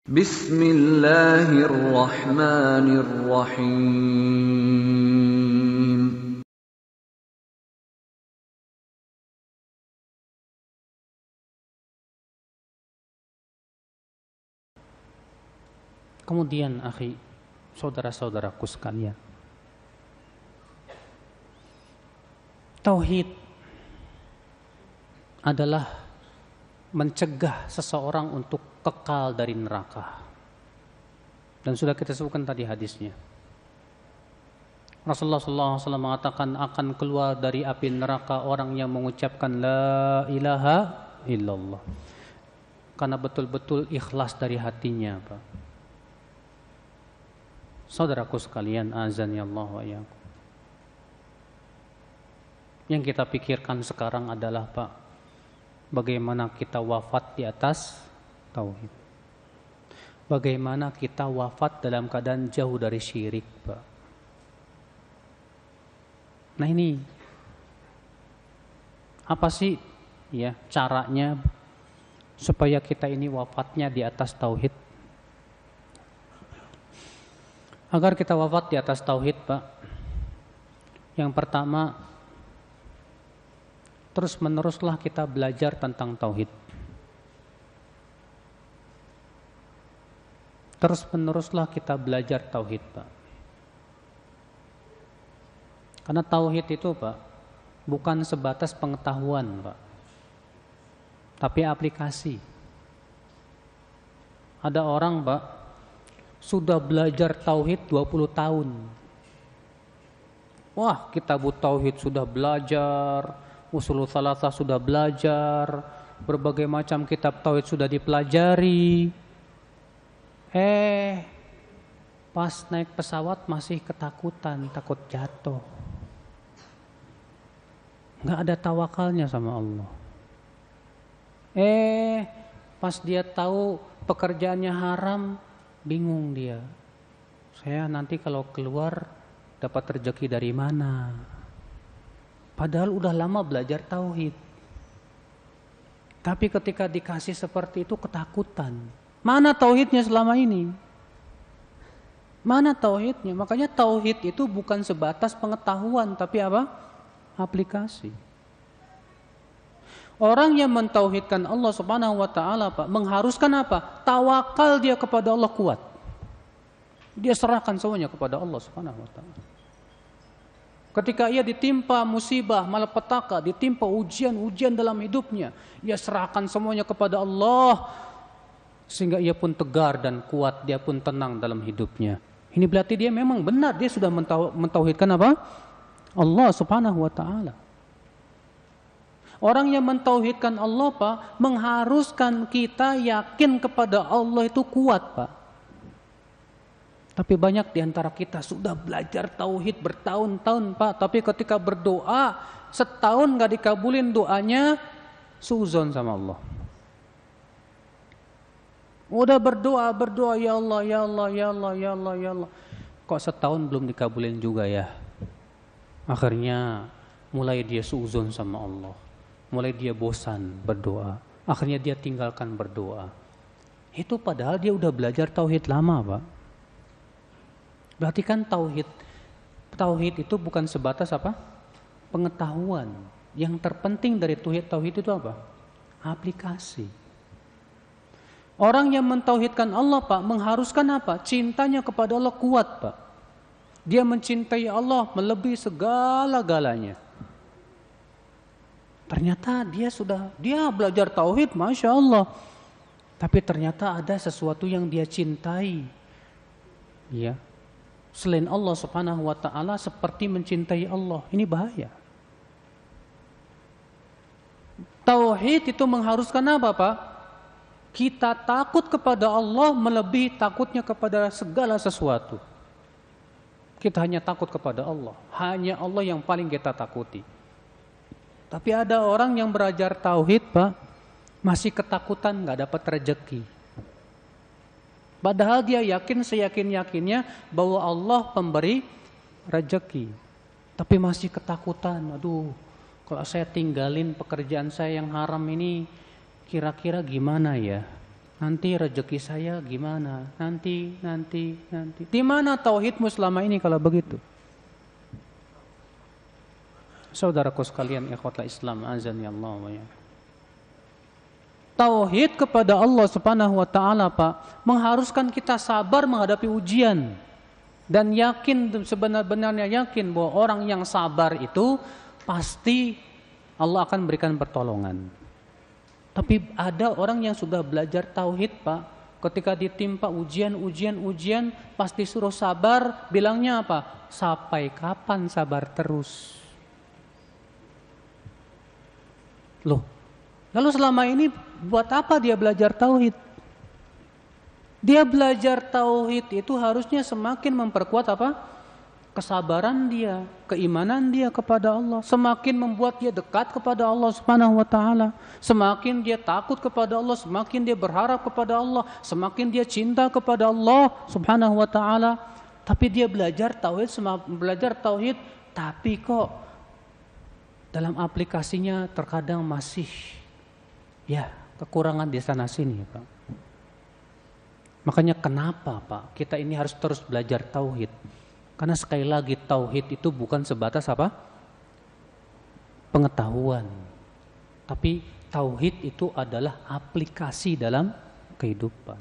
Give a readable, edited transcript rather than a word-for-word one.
Bismillahirrahmanirrahim. Kemudian, akhi, saudara-saudaraku sekalian, tauhid adalah mencegah seseorang untuk kekal dari neraka. Dan sudah kita sebutkan tadi hadisnya. Rasulullah SAW mengatakan akan keluar dari api neraka orang yang mengucapkan la ilaha illallah, karena betul-betul ikhlas dari hatinya, Pak. Saudaraku sekalian, azani Allah wa iyyakum. Yang kita pikirkan sekarang adalah, Pak, bagaimana kita wafat di atas tauhid. Bagaimana kita wafat dalam keadaan jauh dari syirik, Pak. Nah, ini apa sih ya caranya supaya kita ini wafatnya di atas tauhid? Agar kita wafat di atas tauhid, Pak, yang pertama, terus-meneruslah kita belajar tentang tauhid. Terus-meneruslah kita belajar tauhid, Pak. Karena tauhid itu, Pak, bukan sebatas pengetahuan, Pak, tapi aplikasi. Ada orang, Pak, sudah belajar tauhid 20 tahun. Wah, kitabut tauhid sudah belajar, usulul tsalatsa sudah belajar, berbagai macam kitab tauhid sudah dipelajari. Pas naik pesawat masih ketakutan, takut jatuh. Nggak ada tawakalnya sama Allah. Pas dia tahu pekerjaannya haram, bingung dia. Saya nanti kalau keluar dapat rezeki dari mana? Padahal udah lama belajar tauhid. Tapi ketika dikasih seperti itu ketakutan. Mana tauhidnya selama ini? Mana tauhidnya? Makanya tauhid itu bukan sebatas pengetahuan, tapi apa? Aplikasi. Orang yang mentauhidkan Allah Subhanahu wa taala, Pak, mengharuskan apa? Tawakal dia kepada Allah kuat. Dia serahkan semuanya kepada Allah Subhanahu wa taala. Ketika ia ditimpa musibah, malapetaka, ditimpa ujian-ujian dalam hidupnya, ia serahkan semuanya kepada Allah, sehingga ia pun tegar dan kuat, dia pun tenang dalam hidupnya. Ini berarti dia memang benar, dia sudah mentauhidkan apa? Allah Subhanahu wa taala. Orang yang mentauhidkan Allah, Pak, mengharuskan kita yakin kepada Allah itu kuat, Pak. Tapi banyak di antara kita sudah belajar tauhid bertahun-tahun, Pak, tapi ketika berdoa setahun gak dikabulin doanya, suzon sama Allah. Udah berdoa, ya Allah, ya Allah, ya Allah, ya Allah, ya Allah. Kok setahun belum dikabulin juga ya? Akhirnya mulai dia suzon sama Allah. Mulai dia bosan berdoa. Akhirnya dia tinggalkan berdoa. Itu padahal dia udah belajar tauhid lama, Pak. Berarti kan tauhid itu bukan sebatas apa? Pengetahuan. Yang terpenting dari tauhid itu apa? Aplikasi. Orang yang mentauhidkan Allah, Pak, mengharuskan apa? Cintanya kepada Allah kuat, Pak. Dia mencintai Allah melebihi segala-galanya. Ternyata dia belajar tauhid, Masya Allah. Tapi ternyata ada sesuatu yang dia cintai. Ya. Selain Allah Subhanahu wa taala, seperti mencintai Allah. Ini bahaya. Tauhid itu mengharuskan apa, Pak? Kita takut kepada Allah melebihi takutnya kepada segala sesuatu. Kita hanya takut kepada Allah. Hanya Allah yang paling kita takuti. Tapi ada orang yang belajar tauhid, Pak, masih ketakutan gak dapat rezeki. Padahal dia yakin seyakin-yakinnya bahwa Allah pemberi rezeki. Tapi masih ketakutan. Aduh, kalau saya tinggalin pekerjaan saya yang haram ini, kira-kira gimana ya? Nanti rezeki saya gimana? Nanti. Di mana tauhidmu selama ini kalau begitu? Saudaraku sekalian, ikhwatul Islam, azan ya Allah wa ya. Tauhid kepada Allah Subhanahu wa taala, Pak, mengharuskan kita sabar menghadapi ujian dan yakin, sebenar-benarnya yakin bahwa orang yang sabar itu pasti Allah akan berikan pertolongan. Tapi ada orang yang sudah belajar tauhid, Pak, ketika ditimpa ujian, pasti suruh sabar, bilangnya apa? Sampai kapan sabar terus? Loh, lalu selama ini buat apa dia belajar tauhid? Dia belajar tauhid itu harusnya semakin memperkuat apa? Kesabaran dia, keimanan dia kepada Allah, semakin membuat dia dekat kepada Allah Subhanahu wa taala, semakin dia takut kepada Allah, semakin dia berharap kepada Allah, semakin dia cinta kepada Allah Subhanahu wa taala. Tapi dia belajar tauhid, tapi kok dalam aplikasinya terkadang masih ya kekurangan di sana sini, Pak. Makanya kenapa, Pak, kita ini harus terus belajar tauhid? Karena sekali lagi tauhid itu bukan sebatas apa? Pengetahuan. Tapi tauhid itu adalah aplikasi dalam kehidupan.